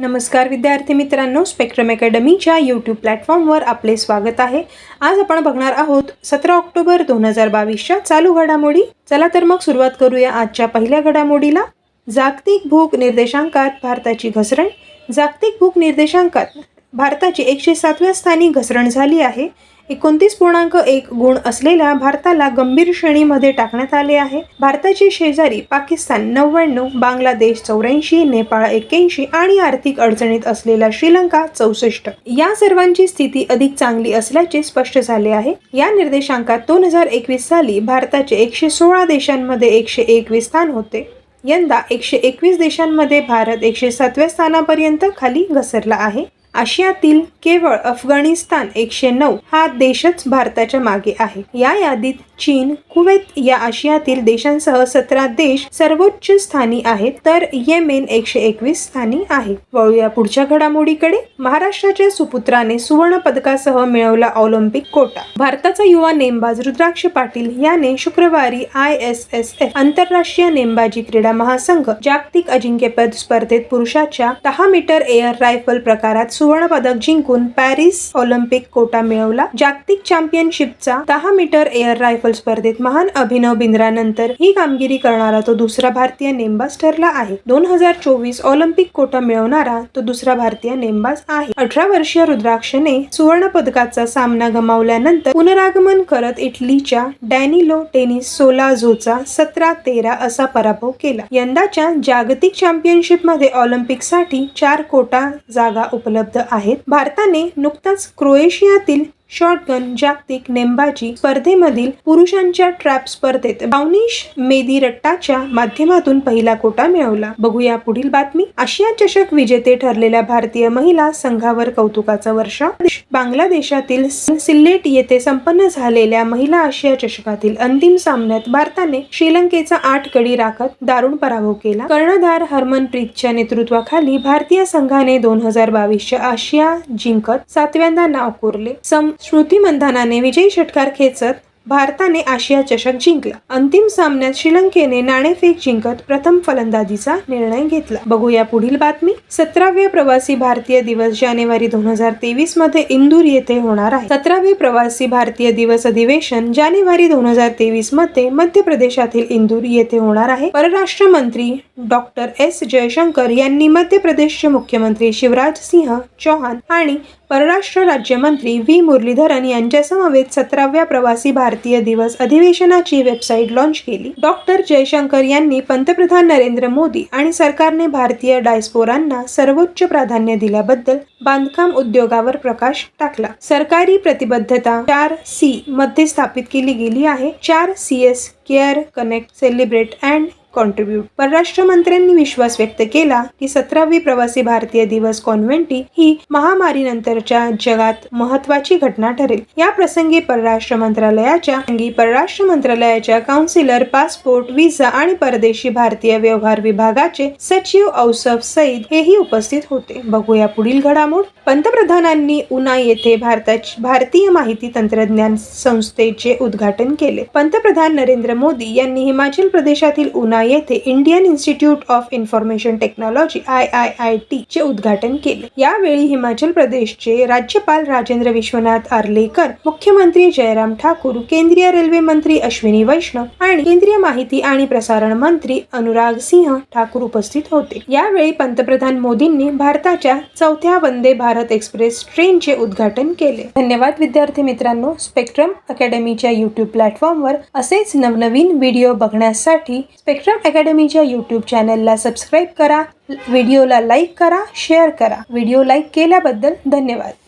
नमस्कार विद्यार्थी मित्रांनो, स्पेक्ट्रम अकॅडमीच्या यूट्यूब प्लॅटफॉर्मवर आपले स्वागत आहे। आज आपण बघणार आहोत 17 ऑक्टोबर 2022च्या चालू घडामोडी। चला तर मग सुरुवात करूया आजच्या पहिल्या घडामोडीला। जागतिक भूक निर्देशांकात भारताची घसरण। जागतिक भूक निर्देशांकात भारताची 107व्या स्थानी घसरण झाली आहे। 29.1 गुण असलेल्या भारताला गंभीर श्रेणीमध्ये टाकण्यात आले आहे। भारताचे शेजारी पाकिस्तान 99, बांगलादेश 84, नेपाळ 81 आणि आर्थिक अडचणीत असलेला श्रीलंका 64 या सर्वांची स्थिती अधिक चांगली असल्याचे स्पष्ट झाले आहे। या निर्देशांकात 2021 साली भारताचे 116 देशांमध्ये 121 स्थान होते। यंदा 121 देशांमध्ये भारत 107व्या स्थानापर्यंत खाली घसरला आहे। आशियातील केवळ अफगाणिस्तान 109 हा देशच भारताच्या मागे आहे। या यादीत चीन, कुवेत या आशियातील देशांसह 17 देश सर्वोच्च स्थानी आहेत, तर येमेन 121 स्थानी आहे। वळूया पुढच्या घडामोडीकडे। महाराष्ट्राच्या सुपुत्राने सुवर्ण पदकासह मिळवला ऑलिम्पिक कोटा। भारताचा युवा नेमबाज रुद्राक्ष पाटील याने शुक्रवारी ISSF आंतरराष्ट्रीय नेमबाजी क्रीडा महासंघ जागतिक अजिंक्यपद स्पर्धेत पुरुषाच्या 10 मीटर एअर रायफल प्रकारात सुवर्ण पदक जिंकून पॅरिस ऑलिम्पिक कोटा मिळवला। जागतिक चॅम्पियनशिपचा 10 मीटर एअर रायफल स्पर्धेत महान अभिनव बिंद्रानंतर ही कामगिरी करणारा तो दुसरा भारतीय नेमबाज ठरला आहे। 2024 ऑलिम्पिक कोटा मिळवणारा तो दुसरा भारतीय नेमबाज आहे। 18 वर्षीय रुद्राक्षने सुवर्ण पदकाचा सामना गमावल्यानंतर पुनरागमन करत इटलीच्या डॅनिलो टेनिसोलाझोचा 17-13 असा पराभव केला। यंदाच्या जागतिक चॅम्पियनशिपमध्ये ऑलिम्पिकसाठी 4 कोटा जागा उपलब्ध आहेत। भारताने नुकताच क्रोएशियातील शॉटगन जागतिक नेमबाजी स्पर्धेमधील पुरुषांच्या ट्रॅप स्पर्धेत भावनिश मेदिरट्टाच्या माध्यमातून पहिला कोटा मिळवला। बघूया पुढील बातमी। आशिया चषक विजेते ठरलेल्या भारतीय महिला संघावर कौतुकाचा वर्षाव। बांगलादेशातील सिल्लेट येथे संपन्न झालेल्या महिला आशिया चषकातील अंतिम सामन्यात भारताने श्रीलंकेचा 8 गडी राखत दारुण पराभव केला। कर्णधार हरमनप्रीतच्या नेतृत्वाखाली भारतीय संघाने 2022च्या आशिया जिंकत 7व्यांदा नाव कोरले। स्मृती मंधानाने विजयी षटकार खेचत भारताने आशिया चषक जिंकला। अंतिम सामन्यात श्रीलंकेने नाणेफेक जिंकत प्रथम फलंदाजीचा निर्णय घेतला। बघूया पुढील बातमी। 17वे प्रवासी भारतीय दिवस जानेवारी 2023 मध्ये इंदूर येथे होणार आहे। 17वे प्रवासी भारतीय दिवस अधिवेशन जानेवारी 2023 मध्ये मध्य प्रदेशातील इंदूर येथे होणार आहे। परराष्ट्र मंत्री डॉक्टर S जयशंकर यांनी मध्य प्रदेशचे मुख्यमंत्री शिवराज सिंह चौहान आणि परराष्ट्र राज्यमंत्री V मुरलीधरन यांच्या समवेत 17व्या प्रवासी भारतीय दिवस अधिवेशनाची वेबसाईट लॉन्च केली। डॉक्टर जयशंकर यांनी पंतप्रधान नरेंद्र मोदी आणि सरकारने भारतीय डायस्पोरांना सर्वोच्च प्राधान्य दिल्याबद्दल बांधकाम उद्योगावर प्रकाश टाकला। सरकारी प्रतिबद्धता 4C मध्ये स्थापित केली गेली आहे। 4CS care, connect, celebrate and contribute. परराष्ट्र मंत्र्यांनी विश्वास व्यक्त केला की 17वी प्रवासी भारतीय दिवस कॉन्व्हेंटी ही महामारीनंतरच्या जगात महत्त्वाची घटना ठरेल। या प्रसंगी परराष्ट्र मंत्रालयाच्या काउन्सिलर, पासपोर्ट, व्हिसा आणि परदेशी भारतीय व्यवहार विभागाचे सचिव औसफ सईद हेही उपस्थित होते। बघूया पुढील घडामोड। पंतप्रधानांनी उना येथे भारतीय माहिती तंत्रज्ञान संस्थेचे उद्घाटन केले। पंतप्रधान नरेंद्र मोदी यांनी हिमाचल प्रदेशातील उना येथे Indian institute of information technology IIIT चे उद्घाटन केले। यावेळी हिमाचल प्रदेशचे राज्यपाल राजेंद्र विश्वनाथ आर्लेकर, मुख्यमंत्री जयराम ठाकूर, केंद्रीय रेल्वे मंत्री अश्विनी वैष्णव आणि केंद्रीय माहिती आणि प्रसारण मंत्री अनुराग सिंह ठाकूर उपस्थित होते। यावेळी पंतप्रधान मोदींनी भारताच्या 4थ्या वंदे भारत एक्सप्रेस ट्रेनचे उद्घाटन केले। धन्यवाद विद्यार्थी मित्रांनो, स्पेक्ट्रम अकॅडमीच्या यूट्यूब प्लॅटफॉर्मवर असेच नवनवीन व्हिडिओ बघण्यासाठी स्पेक्ट्रम अकॅडमीच्या यूट्यूब चॅनलला सबस्क्राईब करा, व्हिडिओला लाईक करा, शेअर करा। व्हिडिओ लाईक केल्याबद्दल धन्यवाद।